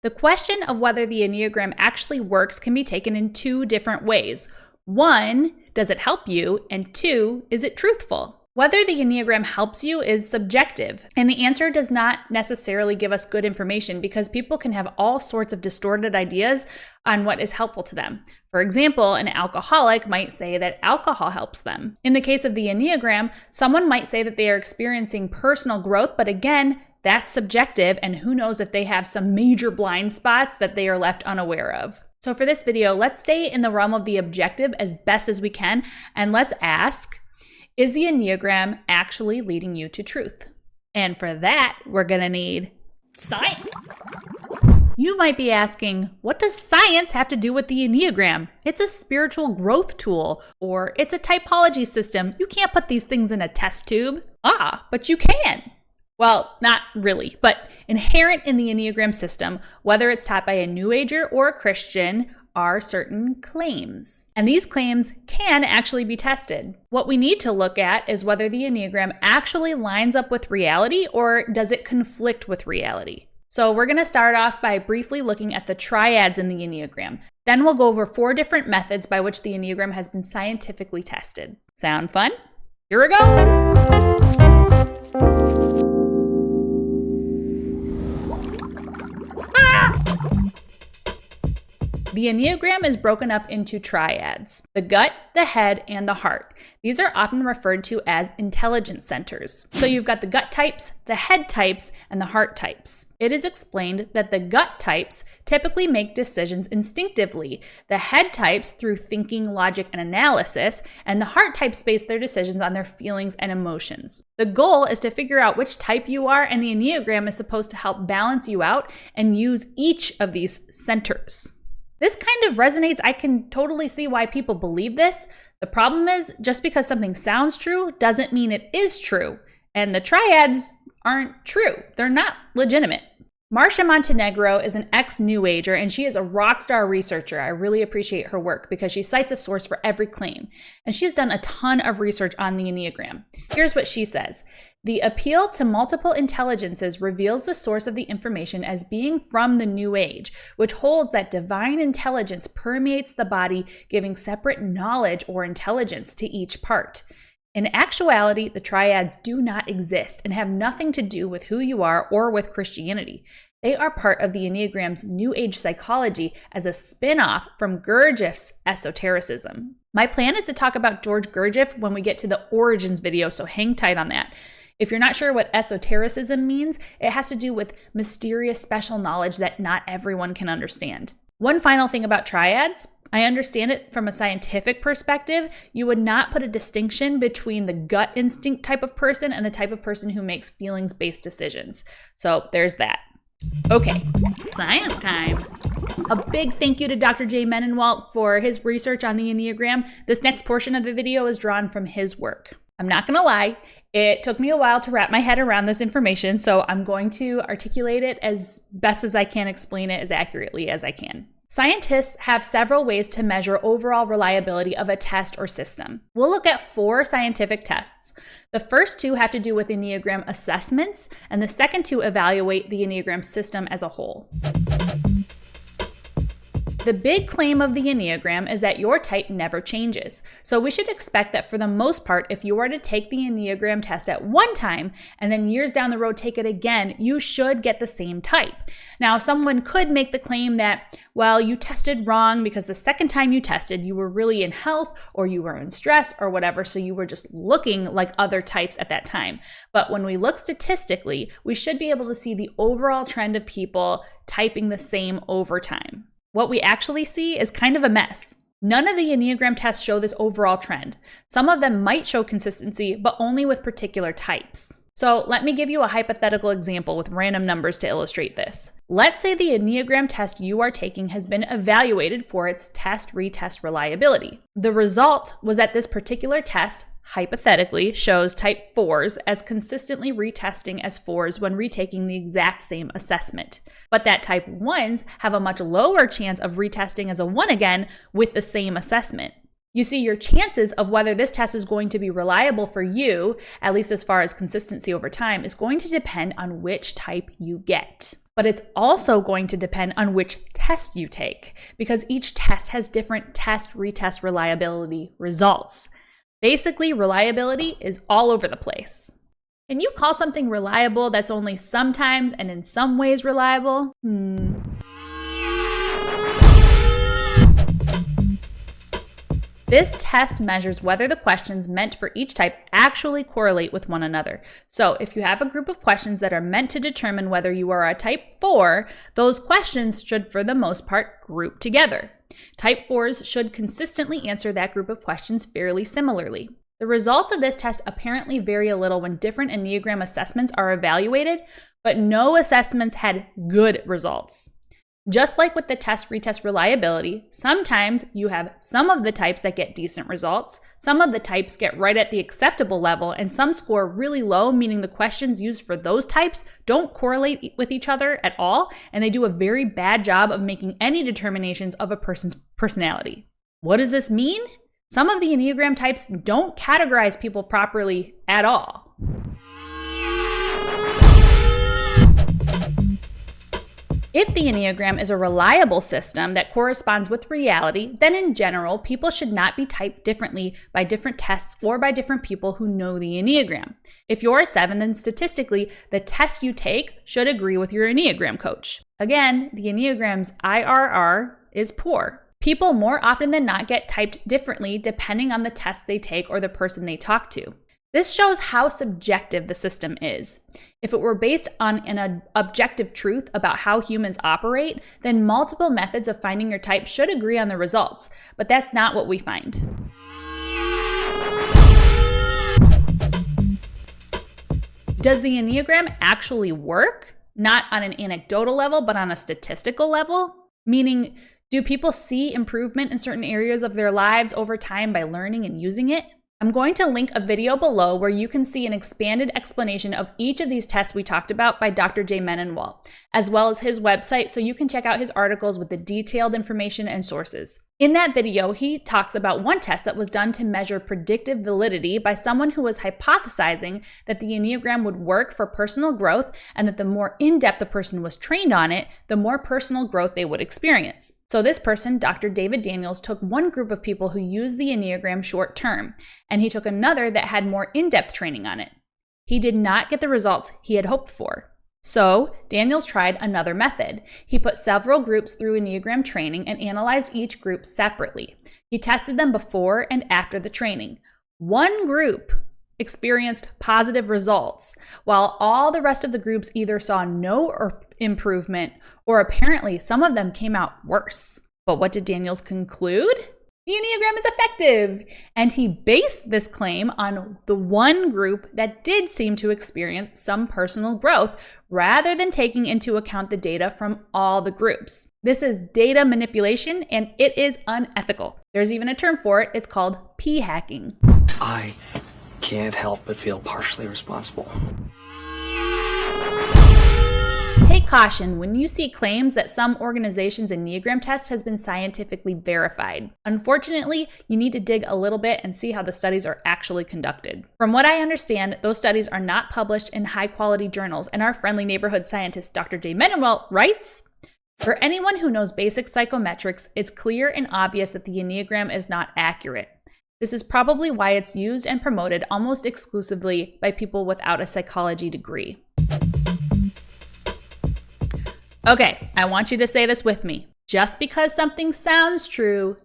The question of whether the Enneagram actually works can be taken in two different ways. One, does it help you? And two, is it truthful? Whether the Enneagram helps you is subjective, and the answer does not necessarily give us good information because people can have all sorts of distorted ideas on what is helpful to them. For example, an alcoholic might say that alcohol helps them. In the case of the Enneagram, someone might say that they are experiencing personal growth, but again, that's subjective, and who knows if they have some major blind spots that they are left unaware of. So for this video, let's stay in the realm of the objective as best as we can, and let's ask, is the Enneagram actually leading you to truth? And for that, we're gonna need science. You might be asking, what does science have to do with the Enneagram? It's a spiritual growth tool, or it's a typology system. You can't put these things in a test tube. But you can. Well, not really, but inherent in the Enneagram system, whether it's taught by a New Ager or a Christian, are certain claims. And these claims can actually be tested. What we need to look at is whether the Enneagram actually lines up with reality or does it conflict with reality. So we're going to start off by briefly looking at the triads in the Enneagram. Then we'll go over 4 different methods by which the Enneagram has been scientifically tested. Sound fun? Here we go. The Enneagram is broken up into triads: the gut, the head, and the heart. These are often referred to as intelligence centers. So you've got the gut types, the head types, and the heart types. It is explained that the gut types typically make decisions instinctively, the head types through thinking, logic, and analysis, and the heart types base their decisions on their feelings and emotions. The goal is to figure out which type you are, and the Enneagram is supposed to help balance you out and use each of these centers. This kind of resonates. I can totally see why people believe this. The problem is, just because something sounds true doesn't mean it is true. And the triads aren't true. They're not legitimate. Marcia Montenegro is an ex-New Ager, and she is a rock star researcher. I really appreciate her work because she cites a source for every claim. And she has done a ton of research on the Enneagram. Here's what she says. The appeal to multiple intelligences reveals the source of the information as being from the New Age, which holds that divine intelligence permeates the body, giving separate knowledge or intelligence to each part. In actuality, the triads do not exist and have nothing to do with who you are or with Christianity. They are part of the Enneagram's New Age psychology as a spin-off from Gurdjieff's esotericism. My plan is to talk about George Gurdjieff when we get to the origins video, so hang tight on that. If you're not sure what esotericism means, it has to do with mysterious special knowledge that not everyone can understand. One final thing about triads. I understand it from a scientific perspective. You would not put a distinction between the gut instinct type of person and the type of person who makes feelings-based decisions. So there's that. Okay, science time. A big thank you to Dr. J. Medenwaldt for his research on the Enneagram. This next portion of the video is drawn from his work. I'm not gonna lie, it took me a while to wrap my head around this information, so I'm going to articulate it as best as I can, explain it as accurately as I can. Scientists have several ways to measure overall reliability of a test or system. We'll look at 4 scientific tests. The first 2 have to do with Enneagram assessments, and the second 2 evaluate the Enneagram system as a whole. The big claim of the Enneagram is that your type never changes. So we should expect that for the most part, if you were to take the Enneagram test at one time and then years down the road take it again, you should get the same type. Now, someone could make the claim that, well, you tested wrong because the second time you tested, you were really in health or you were in stress or whatever, so you were just looking like other types at that time. But when we look statistically, we should be able to see the overall trend of people typing the same over time. What we actually see is kind of a mess. None of the Enneagram tests show this overall trend. Some of them might show consistency, but only with particular types. So let me give you a hypothetical example with random numbers to illustrate this. Let's say the Enneagram test you are taking has been evaluated for its test-retest reliability. The result was that this particular test hypothetically shows type 4s as consistently retesting as 4s when retaking the exact same assessment. But that type 1s have a much lower chance of retesting as a 1 again with the same assessment. You see, your chances of whether this test is going to be reliable for you, at least as far as consistency over time, is going to depend on which type you get. but it's also going to depend on which test you take, because each test has different test-retest reliability results. Basically, reliability is all over the place. Can you call something reliable that's only sometimes and in some ways reliable? This test measures whether the questions meant for each type actually correlate with one another. So if you have a group of questions that are meant to determine whether you are a type 4, those questions should, for the most part, group together. Type 4s should consistently answer that group of questions fairly similarly. The results of this test apparently vary a little when different Enneagram assessments are evaluated, but no assessments had good results. Just like with the test-retest reliability, sometimes you have some of the types that get decent results, some of the types get right at the acceptable level, and some score really low, meaning the questions used for those types don't correlate with each other at all, and they do a very bad job of making any determinations of a person's personality. What does this mean? Some of the Enneagram types don't categorize people properly at all. If the Enneagram is a reliable system that corresponds with reality, then in general, people should not be typed differently by different tests or by different people who know the Enneagram. If you're a 7, then statistically, the test you take should agree with your Enneagram coach. Again, the Enneagram's IRR is poor. People more often than not get typed differently depending on the test they take or the person they talk to. This shows how subjective the system is. If it were based on an objective truth about how humans operate, then multiple methods of finding your type should agree on the results, but that's not what we find. Does the Enneagram actually work? Not on an anecdotal level, but on a statistical level? Meaning, do people see improvement in certain areas of their lives over time by learning and using it? I'm going to link a video below where you can see an expanded explanation of each of these tests we talked about by Dr. J. Medenwaldt, as well as his website, so you can check out his articles with the detailed information and sources. In that video, he talks about one test that was done to measure predictive validity by someone who was hypothesizing that the Enneagram would work for personal growth, and that the more in-depth the person was trained on it, the more personal growth they would experience. So this person, Dr. David Daniels, took one group of people who used the Enneagram short term, and he took another that had more in-depth training on it. He did not get the results he had hoped for. So Daniels tried another method. He put several groups through Enneagram training and analyzed each group separately. He tested them before and after the training. One group experienced positive results, while all the rest of the groups either saw no improvement, or apparently some of them came out worse. But what did Daniels conclude? The Enneagram is effective, and he based this claim on the one group that did seem to experience some personal growth, rather than taking into account the data from all the groups. This is data manipulation, and it is unethical. There's even a term for it. It's called p-hacking. I can't help but feel partially responsible. Take caution when you see claims that some organization's Enneagram test has been scientifically verified. Unfortunately, you need to dig a little bit and see how the studies are actually conducted. From what I understand, those studies are not published in high-quality journals, and our friendly neighborhood scientist, Dr. J. Medenwaldt, writes, "For anyone who knows basic psychometrics, it's clear and obvious that the Enneagram is not accurate. This is probably why it's used and promoted almost exclusively by people without a psychology degree." Okay, I want you to say this with me. Just because something sounds true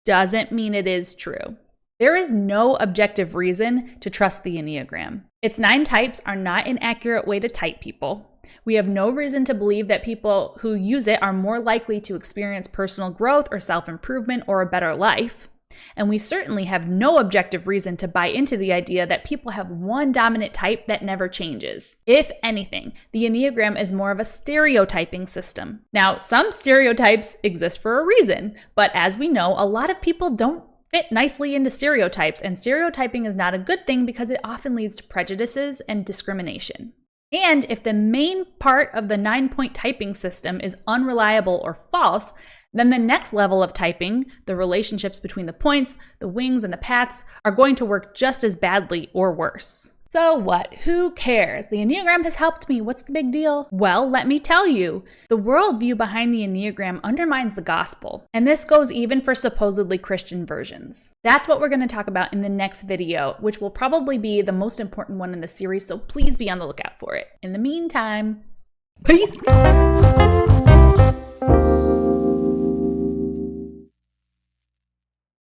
doesn't mean it is true. There is no objective reason to trust the Enneagram. Its 9 types are not an accurate way to type people. We have no reason to believe that people who use it are more likely to experience personal growth or self-improvement or a better life. And we certainly have no objective reason to buy into the idea that people have one dominant type that never changes. If anything, the Enneagram is more of a stereotyping system. Now, some stereotypes exist for a reason, but as we know, a lot of people don't fit nicely into stereotypes, and stereotyping is not a good thing because it often leads to prejudices and discrimination. And if the main part of the 9-point typing system is unreliable or false, then the next level of typing, the relationships between the points, the wings, and the paths, are going to work just as badly or worse. So what? Who cares? The Enneagram has helped me. What's the big deal? Well, let me tell you. The worldview behind the Enneagram undermines the gospel. And this goes even for supposedly Christian versions. That's what we're going to talk about in the next video, which will probably be the most important one in the series, so please be on the lookout for it. In the meantime, peace!